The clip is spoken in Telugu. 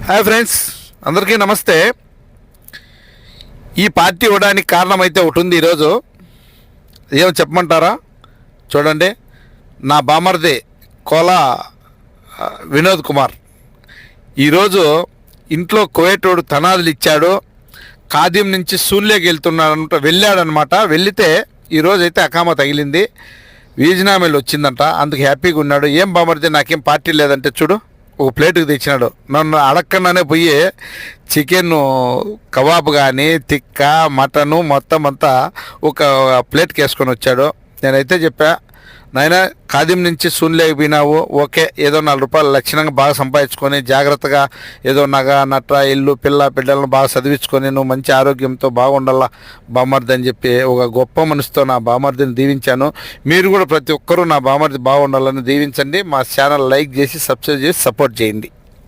హాయ్ ఫ్రెండ్స్, అందరికీ నమస్తే. ఈ పార్టీ ఇవ్వడానికి కారణం అయితే ఒకటి ఉంది. ఈరోజు ఏం చెప్పమంటారా? చూడండి, నా బామర్ది కోలా వినోద్ కుమార్ ఈరోజు ఇంట్లో కువైటోడు తనాదులు ఇచ్చాడు. ఖాదీం నుంచి సూన్లేకి వెళ్ళాడనమాట. వెళితే ఈరోజు అయితే అకామా తగిలింది, వీజనామేలు వచ్చిందంట. అందుకు హ్యాపీగా ఉన్నాడు. ఏం బామర్ది నాకేం పార్టీ లేదంటే చూడు, ఒక ప్లేట్కి తెచ్చినాడు. నన్ను అడగకుండానే పోయి చికెన్ కబాబ్ కానీ తిక్క మటను మొత్తం అంతా ఒక ప్లేట్కి వేసుకొని వచ్చాడు. నేనైతే చెప్పా, నాయన ఖాదీం నుంచి సూన్లేకి పోయినావు, ఓకే, ఏదో 4 రూపాయలు లక్షణంగా బాగా సంపాదించుకొని జాగ్రత్తగా ఏదో నగ నట్ర ఇల్లు పిల్ల బిడ్డలను బాగా చదివించుకొని నువ్వు మంచి ఆరోగ్యంతో బాగుండాలా బామర్ది అని చెప్పి ఒక గొప్ప మనసుతో నా బామర్దిని దీవించాను. మీరు కూడా ప్రతి ఒక్కరూ నా బామర్ది బాగుండాలని దీవించండి. మా ఛానల్ లైక్ చేసి సబ్స్క్రైబ్ చేసి సపోర్ట్ చేయండి.